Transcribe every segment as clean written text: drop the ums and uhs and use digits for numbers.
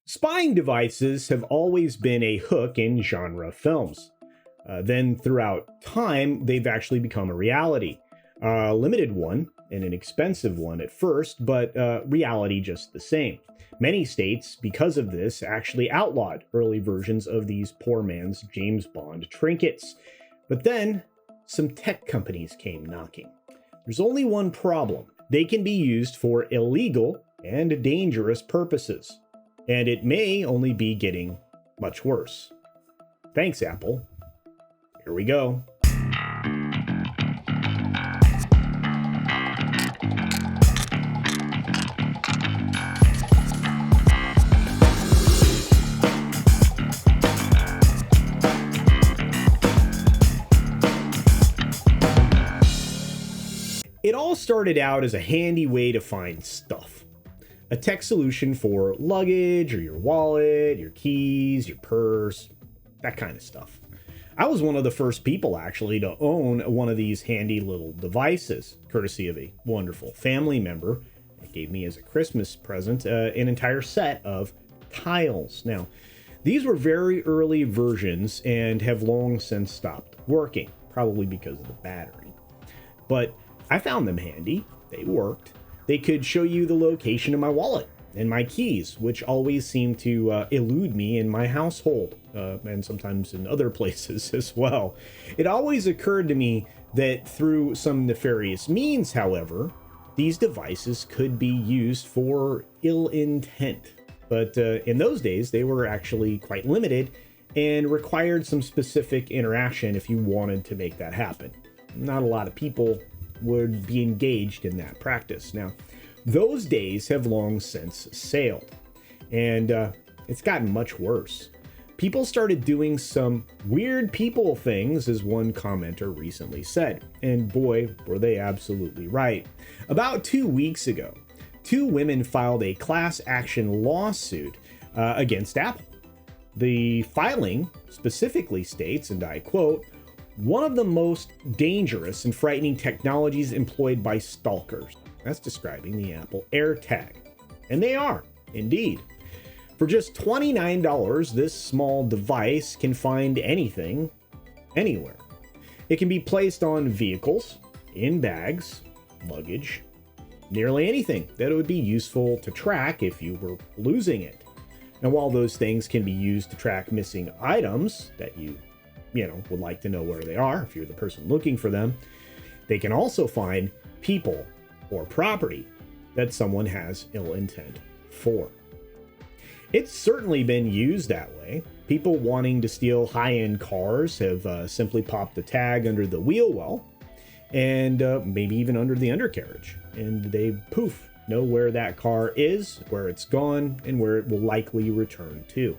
Spying devices have always been a hook in genre films. Then, throughout time, they've actually become a reality. A limited one and an expensive one at first, but reality just the same. Many states, because of this, actually outlawed early versions of these poor man's James Bond trinkets. But then, some tech companies came knocking. There's only one problem. They can be used for illegal and dangerous purposes. And it may only be getting much worse. Thanks, Apple. Here we go. It all started out as a handy way to find stuff. A tech solution for luggage or your wallet, your keys, your purse, that kind of stuff. I was one of the first people actually to own one of these handy little devices, courtesy of a wonderful family member that gave me as a Christmas present an entire set of tiles. Now, these were very early versions and have long since stopped working, probably because of the battery. But I found them handy. They worked. They could show you the location of my wallet and my keys, which always seem to elude me in my household and sometimes in other places as well. It always occurred to me that through some nefarious means, however, these devices could be used for ill intent. But in those days, they were actually quite limited and required some specific interaction if you wanted to make that happen. Not a lot of people would be engaged in that practice. Now, those days have long since sailed, and it's gotten much worse. People started doing some weird people things, as one commenter recently said, and boy, were they absolutely right. About 2 weeks ago, 2 women filed a class action lawsuit against Apple. The filing specifically states, and I quote, "One of the most dangerous and frightening technologies employed by stalkers." That's describing the Apple AirTag. And they are, indeed. For just $29, this small device can find anything, anywhere. It can be placed on vehicles, in bags, luggage, nearly anything that it would be useful to track if you were losing it. And while those things can be used to track missing items that you would like to know where they are if you're the person looking for them, they can also find people or property that someone has ill intent for. It's certainly been used that way. People wanting to steal high-end cars have simply popped the tag under the wheel well and maybe even under the undercarriage, and they poof know where that car is, where it's gone, and where it will likely return to.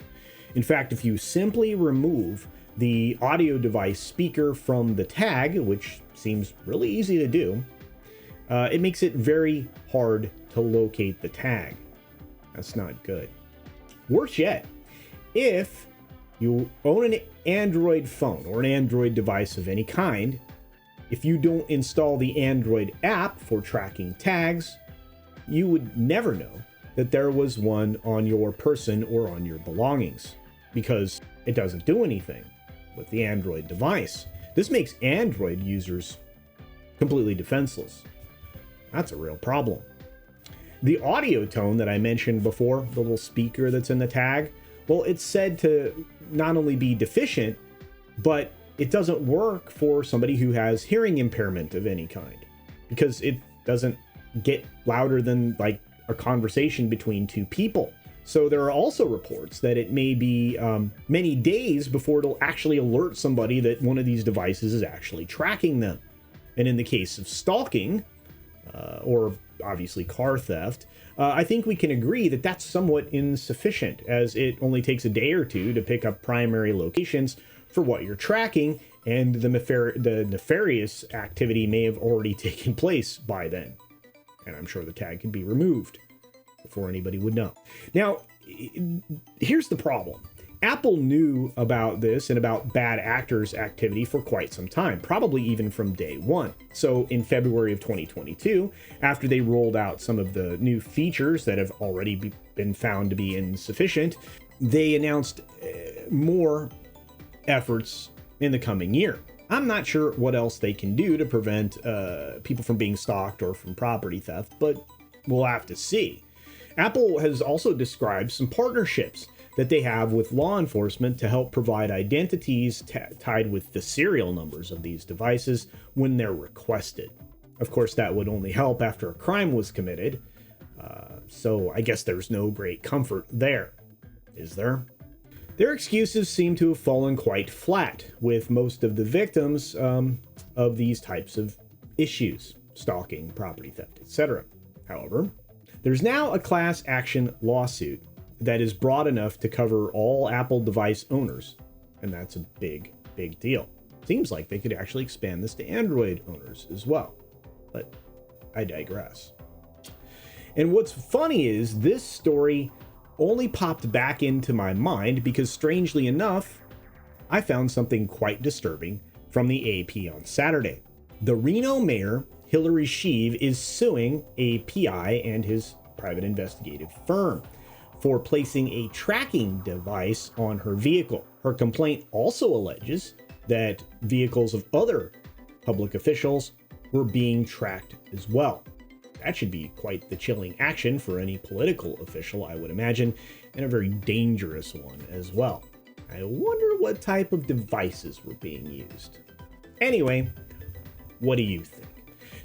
In fact, if you simply remove the audio device speaker from the tag, which seems really easy to do, it makes it very hard to locate the tag. That's not good. Worse yet, if you own an Android phone or an Android device of any kind, if you don't install the Android app for tracking tags, you would never know that there was one on your person or on your belongings, because it doesn't do anything with the Android device. This makes Android users completely defenseless. That's a real problem. The audio tone that I mentioned before, the little speaker that's in the tag, well, it's said to not only be deficient, but it doesn't work for somebody who has hearing impairment of any kind, because it doesn't get louder than like a conversation between 2 people. So there are also reports that it may be many days before it'll actually alert somebody that one of these devices is actually tracking them. And in the case of stalking, or obviously car theft, I think we can agree that that's somewhat insufficient, as it only takes a day or 2 to pick up primary locations for what you're tracking, and the nefarious activity may have already taken place by then. And I'm sure the tag can be removed before anybody would know. Now, here's the problem. Apple knew about this and about bad actors activity for quite some time, probably even from day one. So in February of 2022, after they rolled out some of the new features that have already been found to be insufficient, they announced more efforts in the coming year. I'm not sure what else they can do to prevent people from being stalked or from property theft, but we'll have to see. Apple has also described some partnerships that they have with law enforcement to help provide identities tied with the serial numbers of these devices when they're requested. Of course, that would only help after a crime was committed, so I guess there's no great comfort there, is there? Their excuses seem to have fallen quite flat with most of the victims of these types of issues, stalking, property theft, etc. However, there's now a class action lawsuit that is broad enough to cover all Apple device owners, and that's a big deal. Seems like they could actually expand this to Android owners as well, but I digress. And what's funny is this story only popped back into my mind because, strangely enough, I found something quite disturbing from the AP on Saturday. The Reno mayor, Hillary Sheev, is suing a PI and his private investigative firm for placing a tracking device on her vehicle. Her complaint also alleges that vehicles of other public officials were being tracked as well. That should be quite the chilling action for any political official, I would imagine, and a very dangerous one as well. I wonder what type of devices were being used. Anyway, what do you think?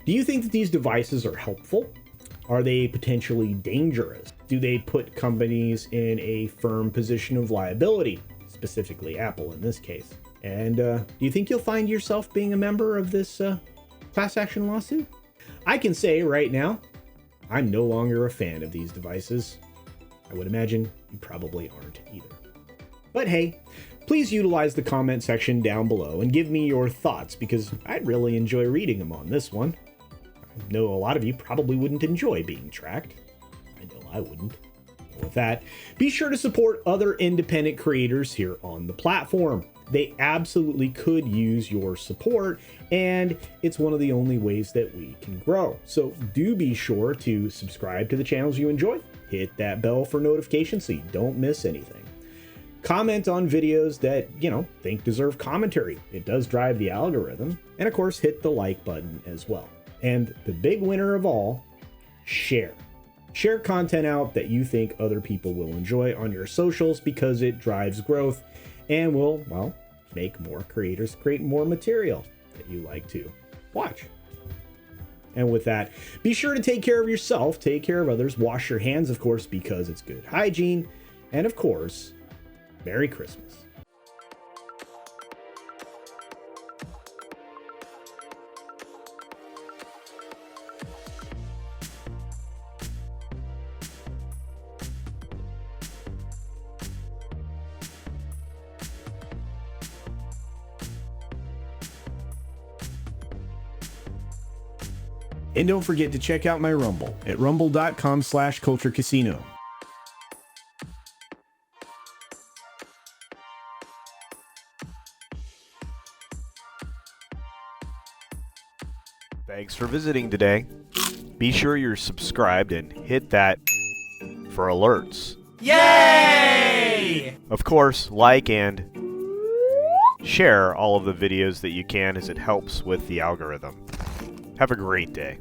Do you think that these devices are helpful? Are they potentially dangerous? Do they put companies in a firm position of liability, specifically Apple in this case? And do you think you'll find yourself being a member of this class action lawsuit? I can say right now, I'm no longer a fan of these devices. I would imagine you probably aren't either. But hey, please utilize the comment section down below and give me your thoughts, because I'd really enjoy reading them on this one. I know a lot of you probably wouldn't enjoy being tracked. I know I wouldn't. And with that, be sure to support other independent creators here on the platform. They absolutely could use your support, and it's one of the only ways that we can grow. So do be sure to subscribe to the channels you enjoy, hit that bell for notifications so you don't miss anything. Comment on videos that, think deserve commentary. It does drive the algorithm. And of course, hit the like button as well. And the big winner of all, share. Share content out that you think other people will enjoy on your socials, because it drives growth and will, make more creators create more material that you like to watch. And with that, be sure to take care of yourself, take care of others, wash your hands, of course, because it's good hygiene, and of course, Merry Christmas. And don't forget to check out my Rumble at rumble.com/CultureCasino. Thanks for visiting today. Be sure you're subscribed and hit that for alerts. Yay! Of course, like and share all of the videos that you can, as it helps with the algorithm. Have a great day.